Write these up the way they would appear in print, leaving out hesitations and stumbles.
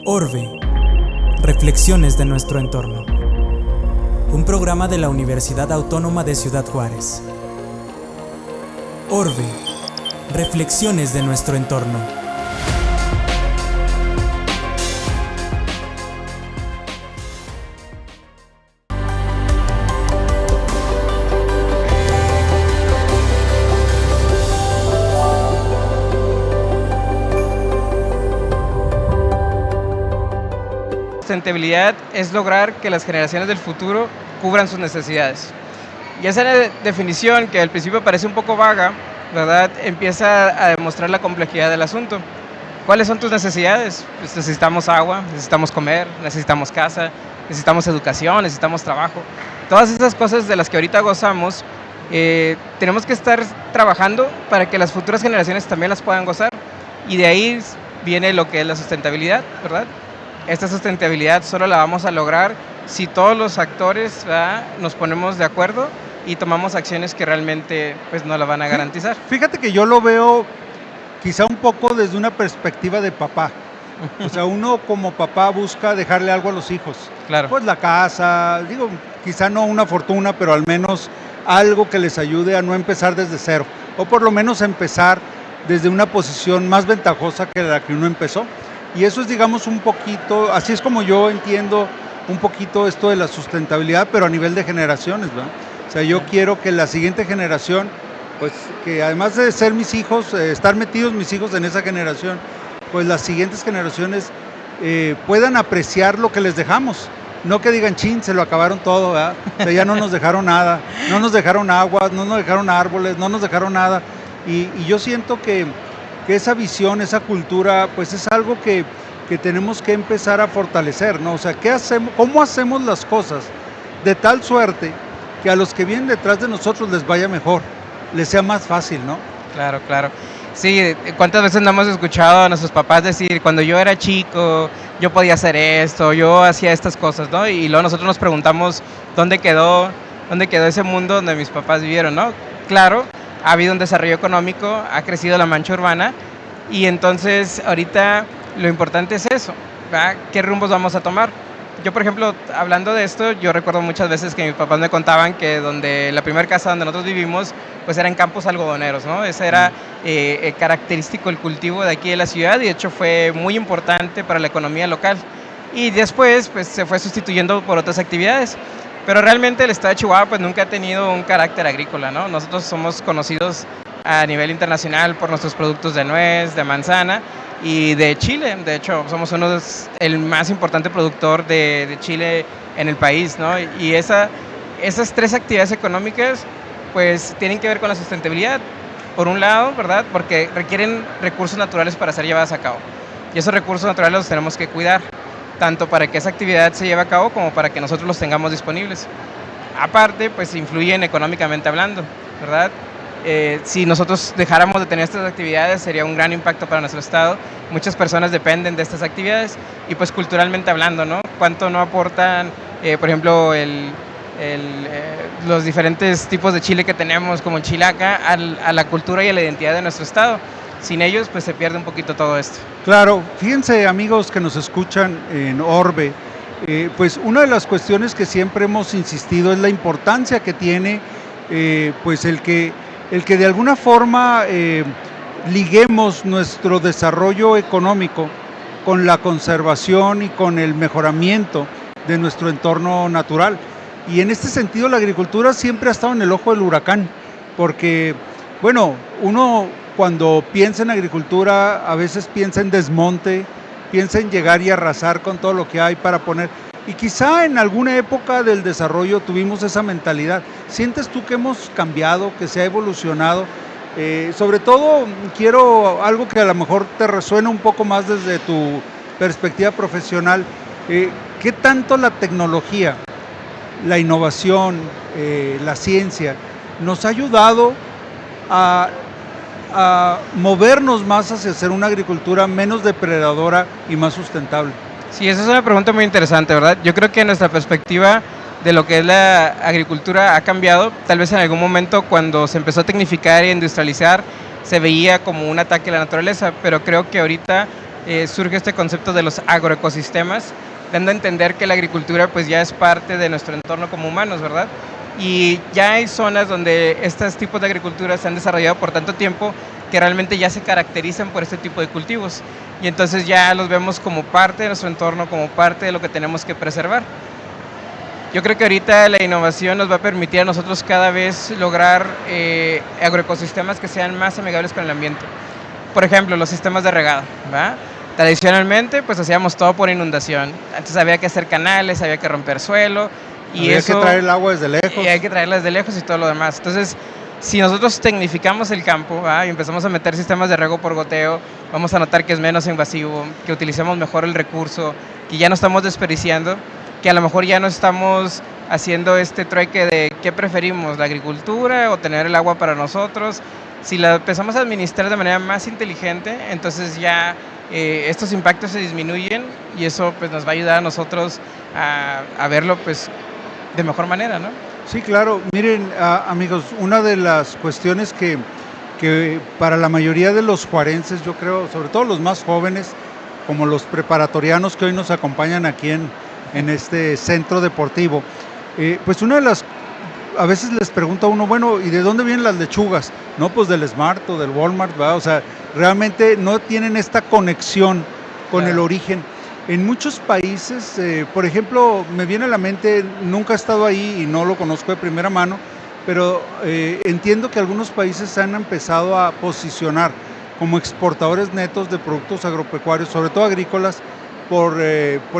Orbe, reflexiones de nuestro entorno. Un programa de la Universidad Autónoma de Ciudad Juárez. Orbe, reflexiones de nuestro entorno. Sustentabilidad es lograr que las generaciones del futuro cubran sus necesidades. Y esa definición, que al principio parece un poco vaga, ¿verdad?, empieza a demostrar la complejidad del asunto. ¿Cuáles son tus necesidades? Pues necesitamos agua, necesitamos comer, necesitamos casa, necesitamos educación, necesitamos trabajo. Todas esas cosas de las que ahorita gozamos, tenemos que estar trabajando para que las futuras generaciones también las puedan gozar. Y de ahí viene lo que es la sustentabilidad, ¿verdad? Esta sustentabilidad solo la vamos a lograr si todos los actores, ¿verdad?, nos ponemos de acuerdo y tomamos acciones que realmente pues, nos la van a garantizar. Fíjate que yo lo veo quizá un poco desde una perspectiva de papá. O sea, uno como papá busca dejarle algo a los hijos. Claro. Pues la casa, digo, quizá no una fortuna, pero al menos algo que les ayude a no empezar desde cero. O por lo menos empezar desde una posición más ventajosa que la que uno empezó. Y eso es, digamos, un poquito, así es como yo entiendo un poquito esto de la sustentabilidad, pero a nivel de generaciones, ¿verdad? O sea, yo quiero que la siguiente generación, pues que además de ser mis hijos, estar metidos mis hijos en esa generación, pues las siguientes generaciones puedan apreciar lo que les dejamos. No que digan, chin, se lo acabaron todo, ¿verdad? O sea, ya no nos dejaron nada, no nos dejaron agua, no nos dejaron árboles, no nos dejaron nada. Y yo siento que esa visión, esa cultura, pues es algo que tenemos que empezar a fortalecer, ¿no? O sea, ¿cómo hacemos las cosas de tal suerte que a los que vienen detrás de nosotros les vaya mejor, les sea más fácil, ¿no? Claro, claro. Sí, ¿cuántas veces no hemos escuchado a nuestros papás decir, cuando yo era chico, yo podía hacer esto, yo hacía estas cosas, ¿no? Y luego nosotros nos preguntamos, ¿dónde quedó ese mundo donde mis papás vivieron, ¿no? Claro, ha habido un desarrollo económico, ha crecido la mancha urbana y entonces ahorita lo importante es eso, ¿verdad? ¿Qué rumbos vamos a tomar? Yo, por ejemplo, hablando de esto, yo recuerdo muchas veces que mis papás me contaban que la primera casa donde nosotros vivimos, pues eran campos algodoneros, ¿no? Ese era característico el cultivo de aquí de la ciudad y de hecho fue muy importante para la economía local. Y después, pues se fue sustituyendo por otras actividades. Pero realmente el estado de Chihuahua pues nunca ha tenido un carácter agrícola, ¿no? Nosotros somos conocidos a nivel internacional por nuestros productos de nuez, de manzana y de chile. De hecho, somos el más importante productor de chile en el país, ¿no? Y esas tres actividades económicas pues tienen que ver con la sustentabilidad. Por un lado, ¿verdad?, porque requieren recursos naturales para ser llevadas a cabo. Y esos recursos naturales los tenemos que cuidar, tanto para que esa actividad se lleve a cabo como para que nosotros los tengamos disponibles. Aparte, pues influyen económicamente hablando, ¿verdad? Si nosotros dejáramos de tener estas actividades sería un gran impacto para nuestro estado. Muchas personas dependen de estas actividades y pues culturalmente hablando, ¿no? ¿Cuánto no aportan, por ejemplo, los diferentes tipos de chile que tenemos como chilaca a la cultura y a la identidad de nuestro estado? Sin ellos, pues se pierde un poquito todo esto. Claro, fíjense amigos que nos escuchan en Orbe, pues una de las cuestiones que siempre hemos insistido es la importancia que tiene pues el que de alguna forma liguemos nuestro desarrollo económico con la conservación y con el mejoramiento de nuestro entorno natural. Y en este sentido la agricultura siempre ha estado en el ojo del huracán, porque, bueno, uno cuando piensa en agricultura a veces piensa en desmonte, piensa en llegar y arrasar con todo lo que hay para poner. Y quizá en alguna época del desarrollo tuvimos esa mentalidad. ¿Sientes tú que hemos cambiado, que se ha evolucionado? Sobre todo quiero algo que a lo mejor te resuena un poco más desde tu perspectiva profesional. ¿Qué tanto la tecnología, la innovación, la ciencia nos ha ayudado a movernos más hacia hacer una agricultura menos depredadora y más sustentable? Sí, esa es una pregunta muy interesante, ¿verdad? Yo creo que nuestra perspectiva de lo que es la agricultura ha cambiado. Tal vez en algún momento cuando se empezó a tecnificar e industrializar se veía como un ataque a la naturaleza, pero creo que ahorita surge este concepto de los agroecosistemas, dando a entender que la agricultura pues ya es parte de nuestro entorno como humanos, ¿verdad? Y ya hay zonas donde estos tipos de agricultura se han desarrollado por tanto tiempo que realmente ya se caracterizan por este tipo de cultivos. Y entonces ya los vemos como parte de nuestro entorno, como parte de lo que tenemos que preservar. Yo creo que ahorita la innovación nos va a permitir a nosotros cada vez lograr agroecosistemas que sean más amigables con el ambiente. Por ejemplo, los sistemas de regado, ¿va? Tradicionalmente, pues hacíamos todo por inundación. Entonces había que hacer canales, había que romper suelo. Y había eso, que traer el agua desde lejos. Y hay que traerla desde lejos y todo lo demás. Entonces, si nosotros tecnificamos el campo, ¿va? Y empezamos a meter sistemas de riego por goteo, vamos a notar que es menos invasivo, que utilizamos mejor el recurso, que ya no estamos desperdiciando, que a lo mejor ya no estamos haciendo este trueque de qué preferimos, la agricultura o tener el agua para nosotros. Si la empezamos a administrar de manera más inteligente, entonces ya estos impactos se disminuyen y eso pues nos va a ayudar a nosotros a verlo pues de mejor manera, ¿no? Sí, claro. Miren, amigos, una de las cuestiones que para la mayoría de los juarenses, yo creo, sobre todo los más jóvenes, como los preparatorianos que hoy nos acompañan aquí en este centro deportivo, pues una de las, a veces les pregunta uno, bueno, ¿y de dónde vienen las lechugas? No, pues del Smart o del Walmart, ¿verdad? O sea, realmente no tienen esta conexión con el origen. En muchos países, por ejemplo, me viene a la mente, nunca he estado ahí y no lo conozco de primera mano, pero entiendo que algunos países han empezado a posicionar como exportadores netos de productos agropecuarios, sobre todo agrícolas, por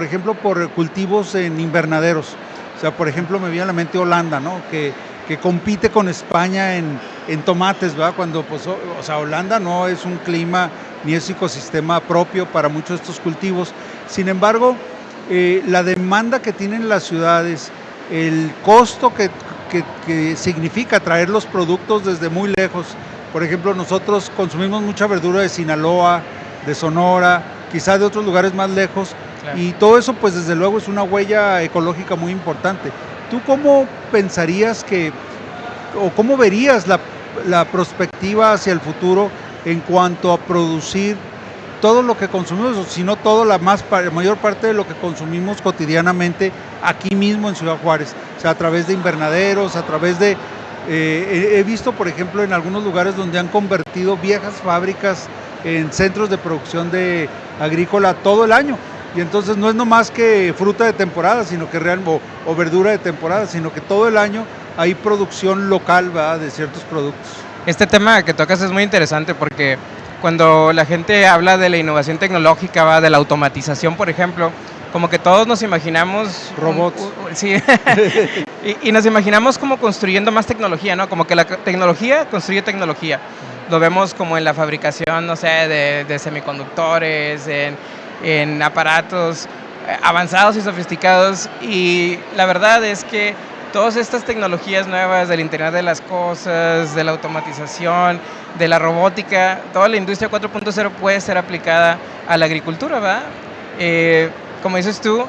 ejemplo, por cultivos en invernaderos. O sea, por ejemplo, me viene a la mente Holanda, ¿no? Que compite con España en tomates, ¿verdad? Cuando, pues, o sea, Holanda no es un clima ni es ecosistema propio para muchos de estos cultivos. Sin embargo, la demanda que tienen las ciudades, el costo que significa traer los productos desde muy lejos. Por ejemplo, nosotros consumimos mucha verdura de Sinaloa, de Sonora, quizá de otros lugares más lejos, claro. Y todo eso, pues desde luego es una huella ecológica muy importante. ¿Tú cómo pensarías o cómo verías la perspectiva hacia el futuro en cuanto a producir todo lo que consumimos, o si no todo, la mayor parte de lo que consumimos cotidianamente aquí mismo en Ciudad Juárez? O sea, a través de invernaderos, a través de... he visto, por ejemplo, en algunos lugares donde han convertido viejas fábricas en centros de producción de agrícola todo el año. Y entonces no es nomás que fruta de temporada, sino que o verdura de temporada, sino que todo el año hay producción local, ¿verdad?, de ciertos productos. Este tema que tocas es muy interesante porque cuando la gente habla de la innovación tecnológica, ¿va?, de la automatización, por ejemplo, como que todos nos imaginamos... robots. Sí, y nos imaginamos como construyendo más tecnología, ¿no? Como que la tecnología construye tecnología. Lo vemos como en la fabricación, no sé, de semiconductores, en aparatos avanzados y sofisticados, y la verdad es que todas estas tecnologías nuevas del Internet de las Cosas, de la automatización, de la robótica, toda la industria 4.0 puede ser aplicada a la agricultura, ¿verdad? Como dices tú,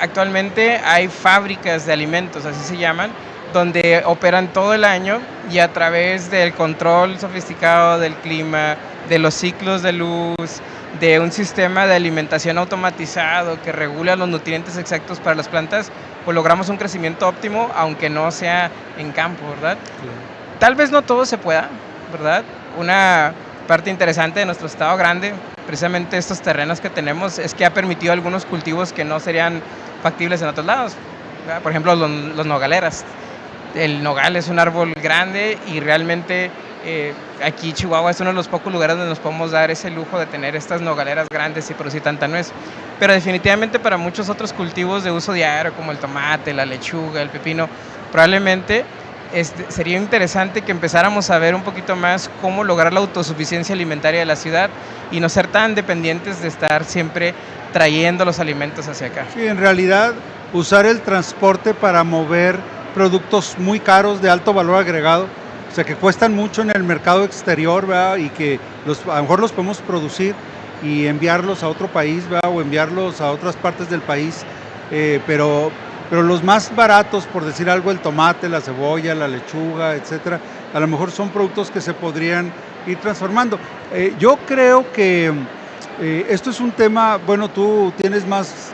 actualmente hay fábricas de alimentos, así se llaman, donde operan todo el año y a través del control sofisticado del clima, de los ciclos de luz, de un sistema de alimentación automatizado que regula los nutrientes exactos para las plantas, pues logramos un crecimiento óptimo, aunque no sea en campo, ¿verdad? Sí. Tal vez no todo se pueda, ¿verdad? Una parte interesante de nuestro estado grande, precisamente estos terrenos que tenemos, es que ha permitido algunos cultivos que no serían factibles en otros lados, ¿verdad? Por ejemplo, los nogaleras. El nogal es un árbol grande y realmente aquí Chihuahua es uno de los pocos lugares donde nos podemos dar ese lujo de tener estas nogaleras grandes y producir tanta nuez. Pero definitivamente para muchos otros cultivos de uso diario como el tomate, la lechuga, el pepino, probablemente sería interesante que empezáramos a ver un poquito más cómo lograr la autosuficiencia alimentaria de la ciudad y no ser tan dependientes de estar siempre trayendo los alimentos hacia acá. Sí, en realidad usar el transporte para mover productos muy caros de alto valor agregado, o sea, que cuestan mucho en el mercado exterior, ¿verdad? Y que a lo mejor los podemos producir y enviarlos a otro país, ¿verdad? O enviarlos a otras partes del país, pero los más baratos, por decir algo, el tomate, la cebolla, la lechuga, etcétera, a lo mejor son productos que se podrían ir transformando. Yo creo que Esto es un tema, bueno, tú tienes más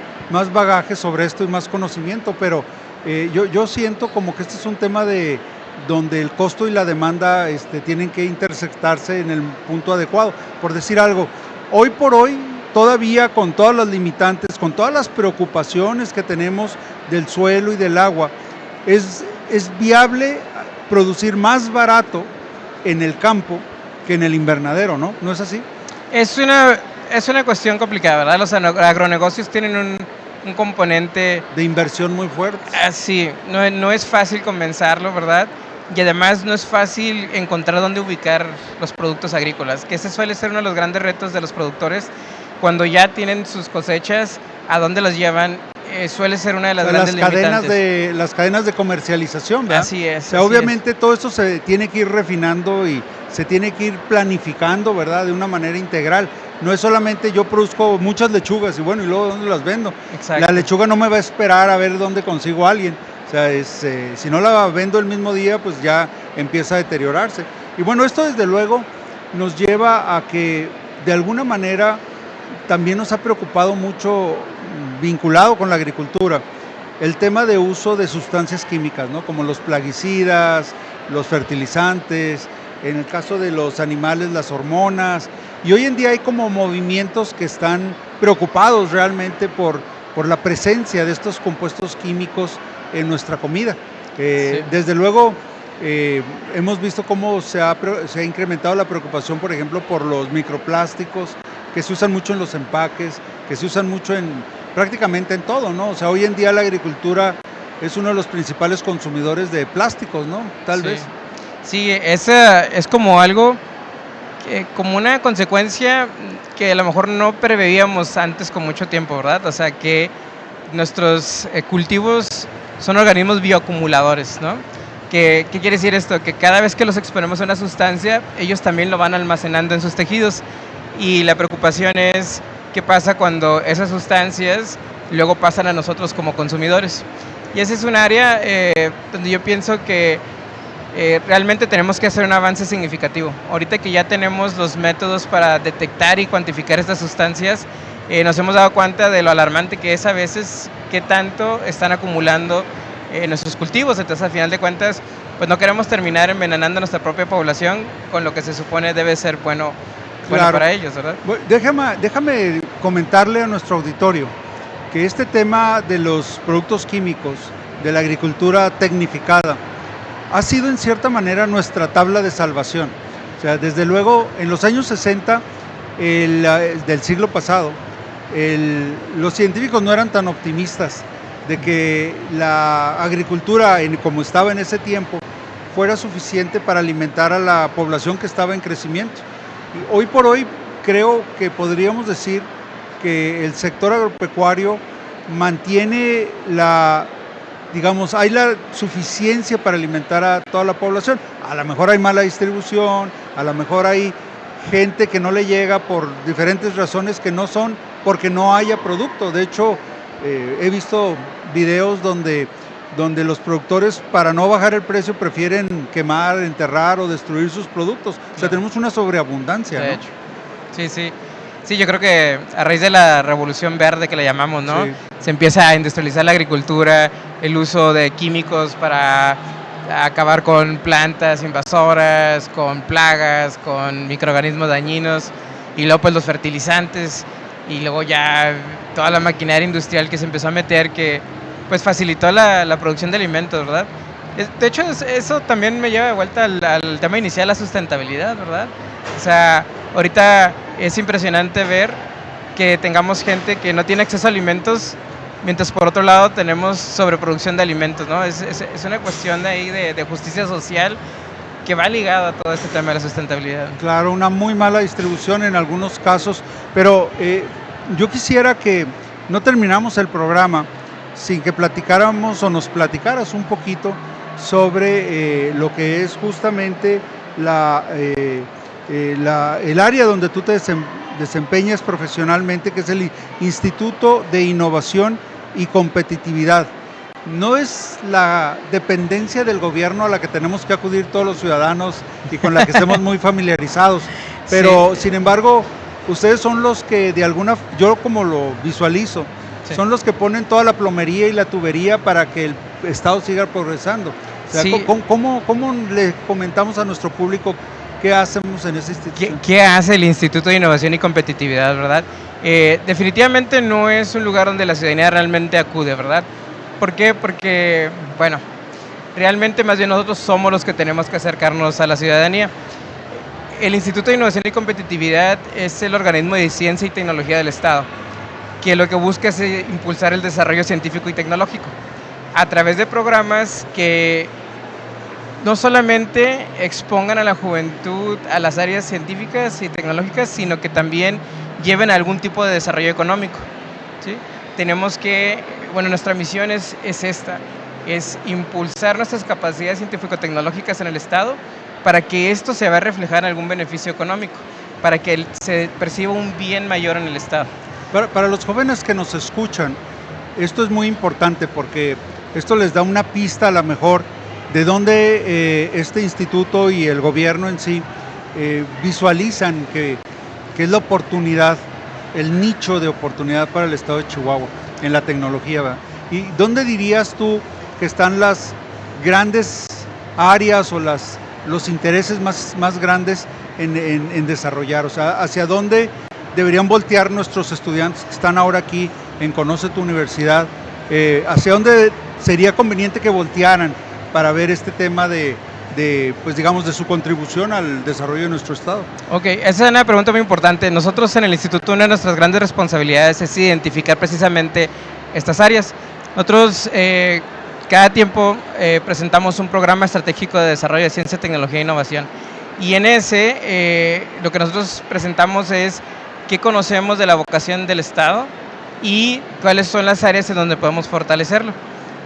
bagaje sobre esto y más conocimiento, pero yo siento como que este es un tema de donde el costo y la demanda tienen que intersectarse en el punto adecuado. Por decir algo, hoy por hoy, todavía con todas las limitantes, con todas las preocupaciones que tenemos del suelo y del agua, es viable producir más barato en el campo que en el invernadero, ¿no? ¿No es así? Es una cuestión complicada, ¿verdad? Los agronegocios tienen un componente de inversión muy fuerte. Sí, no es fácil comenzarlo, ¿verdad? Y además no es fácil encontrar dónde ubicar los productos agrícolas, que ese suele ser uno de los grandes retos de los productores. Cuando ya tienen sus cosechas, ¿a dónde las llevan? Suele ser una de las grandes limitantes. Las cadenas de comercialización, ¿verdad? Así es. O sea, obviamente todo esto se tiene que ir refinando y se tiene que ir planificando, ¿verdad? De una manera integral. No es solamente yo produzco muchas lechugas y bueno, y luego ¿dónde las vendo? Exacto. La lechuga no me va a esperar a ver dónde consigo a alguien. O sea, si no la vendo el mismo día, pues ya empieza a deteriorarse. Y bueno, esto desde luego nos lleva a que de alguna manera también nos ha preocupado mucho, vinculado con la agricultura, el tema de uso de sustancias químicas, ¿no? Como los plaguicidas, los fertilizantes, en el caso de los animales, las hormonas. Y hoy en día hay como movimientos que están preocupados realmente por la presencia de estos compuestos químicos en nuestra comida. Sí. Desde luego, hemos visto cómo se ha incrementado la preocupación, por ejemplo, por los microplásticos, que se usan mucho en los empaques, que se usan mucho prácticamente en todo, ¿no? O sea, hoy en día la agricultura es uno de los principales consumidores de plásticos, ¿no? Tal vez. Sí, es como algo, como una consecuencia que a lo mejor no preveíamos antes con mucho tiempo, ¿verdad? O sea, que nuestros cultivos son organismos bioacumuladores, ¿no? ¿Qué quiere decir esto? Que cada vez que los exponemos a una sustancia, ellos también lo van almacenando en sus tejidos. Y la preocupación es qué pasa cuando esas sustancias luego pasan a nosotros como consumidores. Y ese es un área donde yo pienso que realmente tenemos que hacer un avance significativo. Ahorita que ya tenemos los métodos para detectar y cuantificar estas sustancias, nos hemos dado cuenta de lo alarmante que es a veces qué tanto están acumulando nuestros cultivos. Entonces, al final de cuentas, pues no queremos terminar envenenando a nuestra propia población con lo que se supone debe ser bueno para ellos, ¿verdad? Déjame comentarle a nuestro auditorio que este tema de los productos químicos, de la agricultura tecnificada, ha sido en cierta manera nuestra tabla de salvación. O sea, desde luego, en los años 60 del siglo pasado, los científicos no eran tan optimistas de que la agricultura, como estaba en ese tiempo, fuera suficiente para alimentar a la población que estaba en crecimiento. Y hoy por hoy creo que podríamos decir que el sector agropecuario mantiene hay la suficiencia para alimentar a toda la población. A lo mejor hay mala distribución, a lo mejor hay gente que no le llega por diferentes razones que no son porque no haya producto. De hecho, he visto videos donde los productores, para no bajar el precio, prefieren quemar, enterrar o destruir sus productos. O sea, tenemos una sobreabundancia, ¿no? De hecho, sí. Sí, yo creo que a raíz de la revolución verde que le llamamos, ¿no? Sí. Se empieza a industrializar la agricultura, el uso de químicos para acabar con plantas invasoras, con plagas, con microorganismos dañinos, y luego pues los fertilizantes, y luego ya toda la maquinaria industrial que se empezó a meter, que pues facilitó la producción de alimentos, ¿verdad? De hecho, eso también me lleva de vuelta al tema inicial, la sustentabilidad, ¿verdad? O sea, ahorita es impresionante ver que tengamos gente que no tiene acceso a alimentos, mientras por otro lado tenemos sobreproducción de alimentos, ¿no? Es una cuestión de ahí de justicia social que va ligada a todo este tema de la sustentabilidad. Claro, una muy mala distribución en algunos casos, pero yo quisiera que no terminamos el programa sin que platicáramos o nos platicaras un poquito sobre lo que es justamente el área donde tú te desempeñas profesionalmente, que es el Instituto de Innovación y Competitividad. No es la dependencia del gobierno a la que tenemos que acudir todos los ciudadanos y con la que estemos muy familiarizados, pero sí. Sin embargo, ustedes son los que yo como lo visualizo, Sí. son los que ponen toda la plomería y la tubería para que el Estado siga progresando. O sea, Sí. ¿cómo le comentamos a nuestro público qué hacemos en esa institución? ¿Qué hace el Instituto de Innovación y Competitividad, verdad? Definitivamente no es un lugar donde la ciudadanía realmente acude, ¿verdad? ¿Por qué? Porque, bueno, realmente más bien nosotros somos los que tenemos que acercarnos a la ciudadanía. El Instituto de Innovación y Competitividad es el organismo de ciencia y tecnología del Estado, que lo que busca es impulsar el desarrollo científico y tecnológico a través de programas que no solamente expongan a la juventud a las áreas científicas y tecnológicas, sino que también lleven a algún tipo de desarrollo económico, ¿sí? Tenemos que, bueno, nuestra misión es esta, es impulsar nuestras capacidades científico-tecnológicas en el Estado para que esto se vea reflejar en algún beneficio económico, para que se perciba un bien mayor en el Estado. Para los jóvenes que nos escuchan, esto es muy importante porque esto les da una pista a lo mejor de dónde este instituto y el gobierno en sí visualizan que es la oportunidad, el nicho de oportunidad para el estado de Chihuahua en la tecnología, ¿verdad? ¿Y dónde dirías tú que están las grandes áreas o los intereses más grandes en desarrollar? O sea, ¿hacia dónde deberían voltear nuestros estudiantes que están ahora aquí en Conoce tu Universidad? ¿Hacia dónde sería conveniente que voltearan para ver este tema pues digamos, de su contribución al desarrollo de nuestro estado? Ok, esa es una pregunta muy importante. Nosotros en el instituto, una de nuestras grandes responsabilidades es identificar precisamente estas áreas. Nosotros cada tiempo presentamos un programa estratégico de desarrollo de ciencia, tecnología e innovación. Y en ese, lo que nosotros presentamos es qué conocemos de la vocación del Estado y cuáles son las áreas en donde podemos fortalecerlo.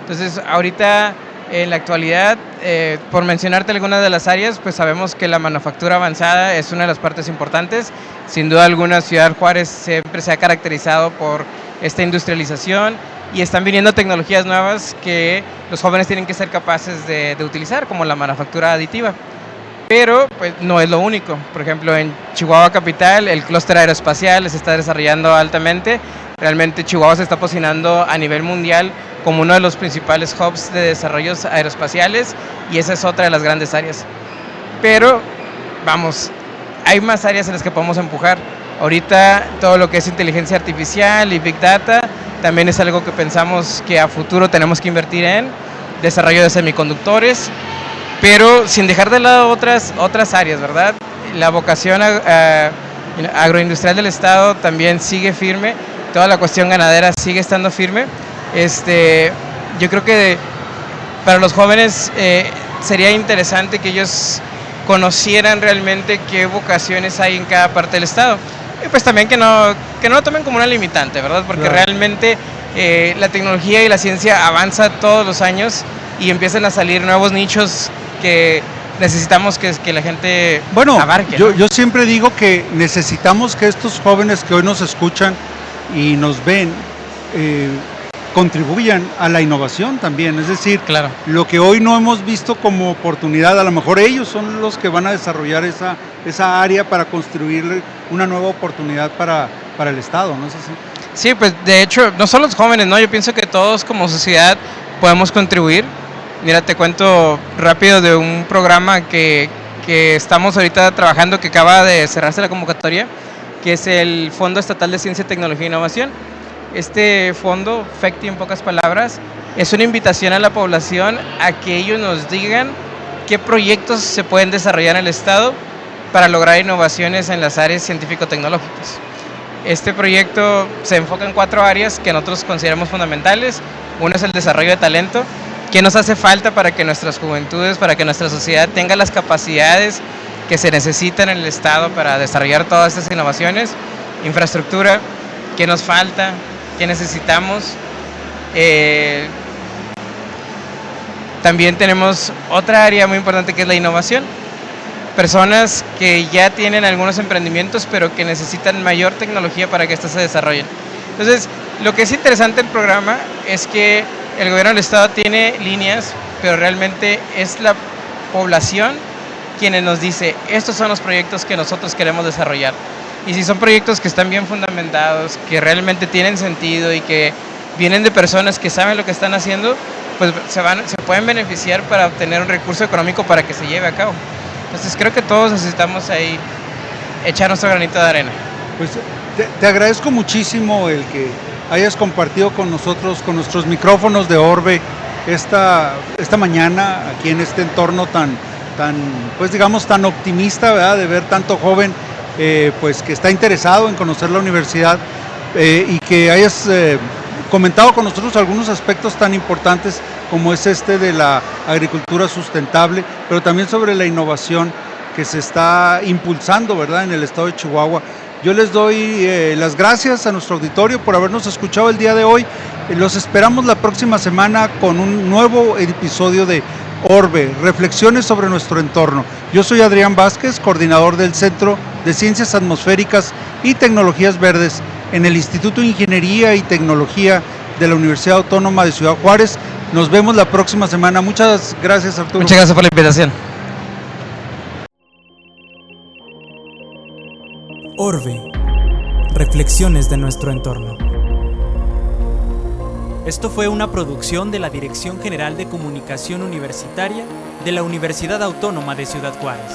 Entonces, ahorita, en la actualidad, por mencionarte algunas de las áreas, pues sabemos que la manufactura avanzada es una de las partes importantes. Sin duda alguna, Ciudad Juárez siempre se ha caracterizado por esta industrialización y están viniendo tecnologías nuevas que los jóvenes tienen que ser capaces de utilizar, como la manufactura aditiva. Pero pues no es lo único. Por ejemplo, en Chihuahua capital, el clúster aeroespacial se está desarrollando altamente. Realmente Chihuahua se está posicionando a nivel mundial como uno de los principales hubs de desarrollos aeroespaciales y esa es otra de las grandes áreas. Pero, vamos, hay más áreas en las que podemos empujar. Ahorita todo lo que es inteligencia artificial y Big Data también es algo que pensamos que a futuro tenemos que invertir en desarrollo de semiconductores, pero sin dejar de lado otras áreas, ¿verdad? La vocación agroindustrial del Estado también sigue firme, toda la cuestión ganadera sigue estando firme. Yo creo que para los jóvenes sería interesante que ellos conocieran realmente qué vocaciones hay en cada parte del Estado. Y pues también que no lo tomen como una limitante, ¿verdad? Porque claro, realmente la tecnología y la ciencia avanza todos los años y empiezan a salir nuevos nichos que necesitamos que la gente abarque, ¿no? Yo siempre digo que necesitamos que estos jóvenes que hoy nos escuchan y nos ven contribuyan a la innovación también, es decir, claro, lo que hoy no hemos visto como oportunidad, a lo mejor ellos son los que van a desarrollar esa área para construir una nueva oportunidad para el Estado, ¿no es así? Sí, pues de hecho, no solo los jóvenes, ¿no? Yo pienso que todos como sociedad podemos contribuir. Mira, te cuento rápido de un programa que estamos ahorita trabajando, que acaba de cerrarse la convocatoria, que es el Fondo Estatal de Ciencia, Tecnología e Innovación. Este fondo, FECTI en pocas palabras, es una invitación a la población a que ellos nos digan qué proyectos se pueden desarrollar en el Estado para lograr innovaciones en las áreas científico-tecnológicas. Este proyecto se enfoca en 4 áreas que nosotros consideramos fundamentales. Uno es el desarrollo de talento. ¿Qué nos hace falta para que nuestras juventudes, para que nuestra sociedad tenga las capacidades que se necesitan en el Estado para desarrollar todas estas innovaciones? Infraestructura. ¿Qué nos falta? ¿Qué necesitamos? También tenemos otra área muy importante que es la innovación. Personas que ya tienen algunos emprendimientos pero que necesitan mayor tecnología para que éstas se desarrollen. Entonces, lo que es interesante del programa es que el gobierno del Estado tiene líneas, pero realmente es la población quienes nos dice, estos son los proyectos que nosotros queremos desarrollar. Y si son proyectos que están bien fundamentados, que realmente tienen sentido y que vienen de personas que saben lo que están haciendo, pues se pueden beneficiar para obtener un recurso económico para que se lleve a cabo. Entonces creo que todos necesitamos ahí echar nuestro granito de arena. Pues te agradezco muchísimo el que hayas compartido con nosotros, con nuestros micrófonos de Orbe, esta mañana aquí en este entorno tan pues digamos tan optimista, ¿verdad? De ver tanto joven pues que está interesado en conocer la universidad y que hayas comentado con nosotros algunos aspectos tan importantes como es este de la agricultura sustentable, pero también sobre la innovación que se está impulsando, ¿verdad?, en el estado de Chihuahua. Yo les doy las gracias a nuestro auditorio por habernos escuchado el día de hoy. Los esperamos la próxima semana con un nuevo episodio de Orbe, reflexiones sobre nuestro entorno. Yo soy Adrián Vázquez, coordinador del Centro de Ciencias Atmosféricas y Tecnologías Verdes en el Instituto de Ingeniería y Tecnología de la Universidad Autónoma de Ciudad Juárez. Nos vemos la próxima semana. Muchas gracias, Arturo. Muchas gracias por la invitación. Orbe, reflexiones de nuestro entorno. Esto fue una producción de la Dirección General de Comunicación Universitaria de la Universidad Autónoma de Ciudad Juárez.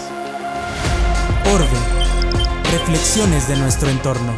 Orbe, reflexiones de nuestro entorno.